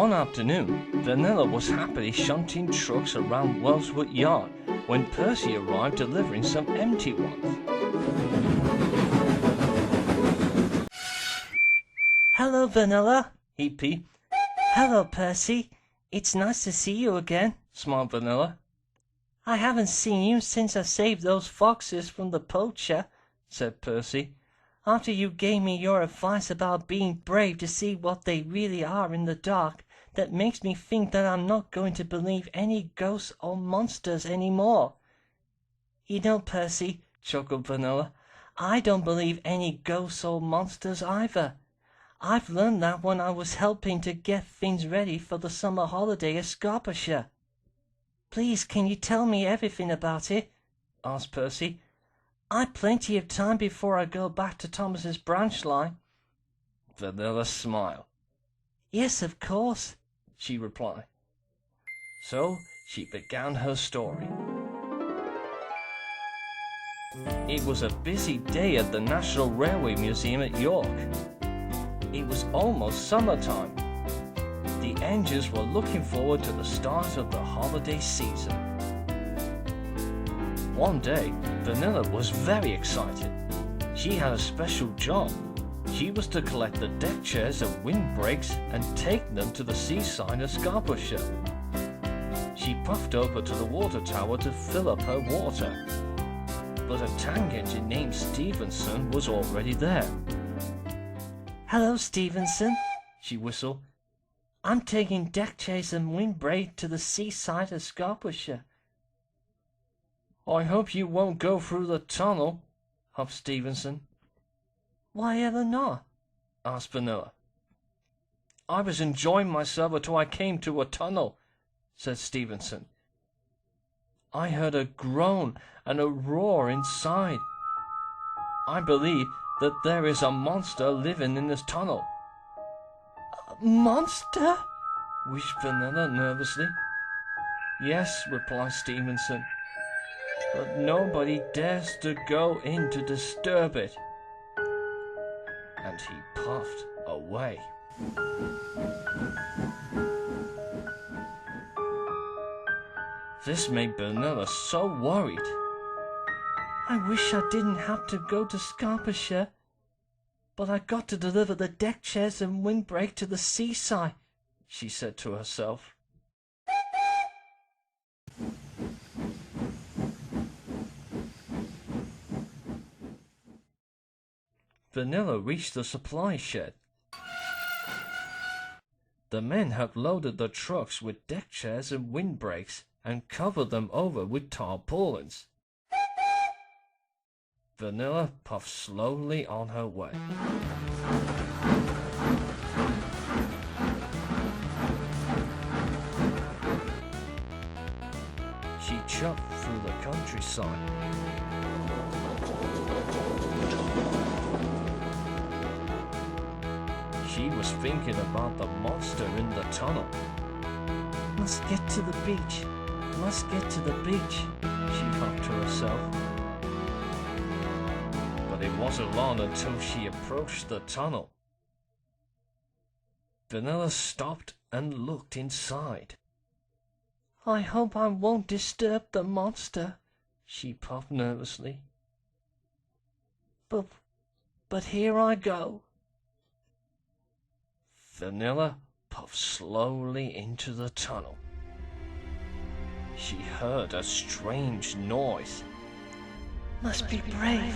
One afternoon, Vanilla was happily shunting trucks around Wellswood Yard when Percy arrived delivering some empty ones. "Hello, Vanilla," he peeped. "Hello, Percy. It's nice to see you again," smiled Vanilla. "I haven't seen you since I saved those foxes from the poacher," said Percy. "After you gave me your advice about being brave to see what they really are in the dark, that makes me think that I'm not going to believe any ghosts or monsters any more." "You know, Percy," chuckled Vanilla, "I don't believe any ghosts or monsters either. I've learned that when I was helping to get things ready for the summer holiday at Scarpshire." "Please, can you tell me everything about it?" asked Percy. "I've plenty of time before I go back to Thomas's branch line." Vanilla smiled. "Yes, of course," she replied. So she began her story. It was a busy day at the National Railway Museum at York. It was almost summertime. The engines were looking forward to the start of the holiday season. One day, Vanilla was very excited. She had a special job. She was to collect the deck chairs and windbreaks and take them to the seaside of Scarpshire. She puffed over to the water tower to fill up her water. But a tank engine named Stephenson was already there. "Hello, Stephenson," she whistled. "I'm taking deck chairs and windbreak to the seaside of Scarpshire." "I hope you won't go through the tunnel," huffed Stephenson. "Why ever not?" asked Vanilla. "I was enjoying myself until I came to a tunnel," said Stephenson. "I heard a groan and a roar inside. I believe that there is a monster living in this tunnel." "A monster?" whispered Vanilla nervously. "Yes," replied Stephenson, "but nobody dares to go in to disturb it." And he puffed away. This made Vanilla so worried. "I wish I didn't have to go to Scarpshire, but I got to deliver the deck chairs and windbreak to the seaside," she said to herself. Vanilla reached the supply shed. The men had loaded the trucks with deck chairs and windbreaks and covered them over with tarpaulins. Vanilla puffed slowly on her way. She chopped through the countryside. She was thinking about the monster in the tunnel. "Must get to the beach. Must get to the beach," she huffed to herself. But it wasn't long until she approached the tunnel. Vanilla stopped and looked inside. "I hope I won't disturb the monster," she puffed nervously. But here I go." Vanilla puffed slowly into the tunnel. She heard a strange noise. "Must be brave,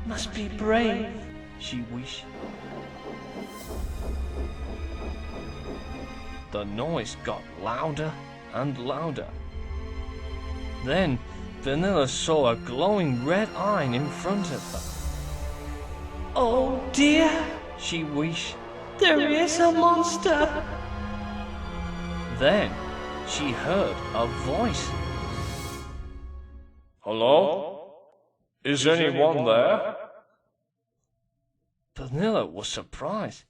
must be brave," she wished. The noise got louder and louder. Then Vanilla saw a glowing red eye in front of her. "Oh dear," she wished. "There is a monster." Then she heard a voice. "Hello? Is anyone there?" Vanilla was surprised,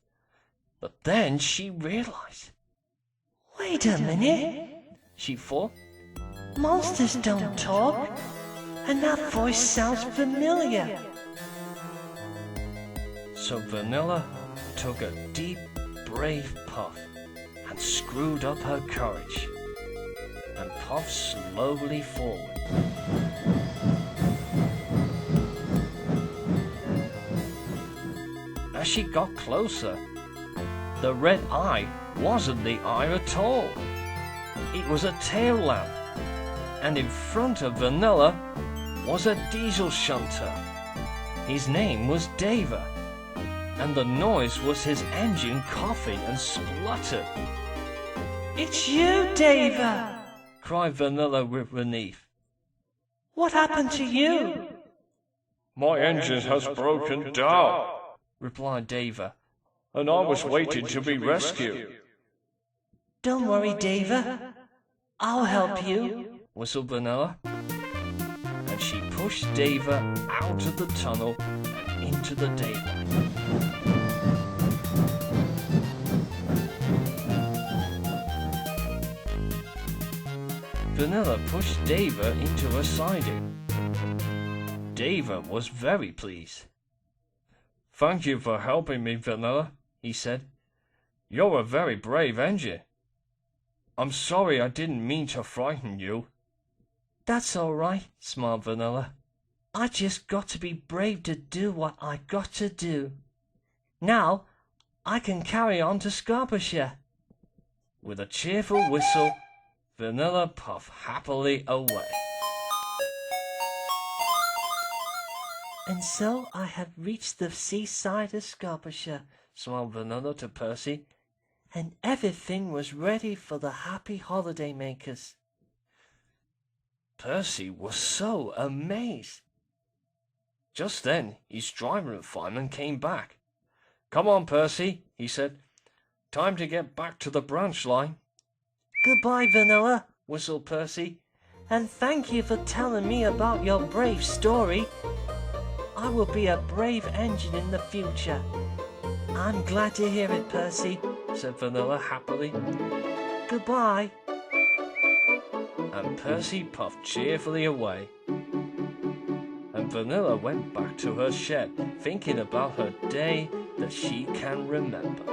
but then she realized. "Wait a minute," she thought. "Monsters don't talk, and that voice sounds familiar." So Vanilla took a deep, brave puff and screwed up her courage and puffed slowly forward. As she got closer, the red eye wasn't the eye at all. It was a tail lamp, and in front of Vanilla was a diesel shunter. His name was Dava, and the noise was his engine coughing and spluttered. It's you, Dava! Cried Vanilla with relief. What happened to you? My engine has broken down, replied Dava. and I was waiting to be rescued. Don't worry, Dava. I'll help you, whistled Vanilla. And she pushed Dava out of the tunnel and into the daylight. Vanilla pushed Dava into her siding. Dava was very pleased. Thank you for helping me, Vanilla, he said. You're a very brave engine. I'm sorry I didn't mean to frighten you. That's all right, smiled Vanilla. I just got to be brave to do what I got to do. Now, I can carry on to Scarpershire. With a cheerful whistle, Vanilla puffed happily away. And so I have reached the seaside of Scarpershire, Smiled Vanilla to Percy. and everything was ready for the happy holiday makers. Percy was so amazed. Just then, his driver and fireman came back. Come on, Percy, he said. Time to get back to the branch line. Goodbye, Vanilla, Whistled Percy. and thank you for telling me about your brave story. I will be a brave engine in the future. I'm glad to hear it, Percy, Said Vanilla happily. Goodbye. And Percy puffed cheerfully away. And Vanilla went back to her shed, thinking about her day that she can remember.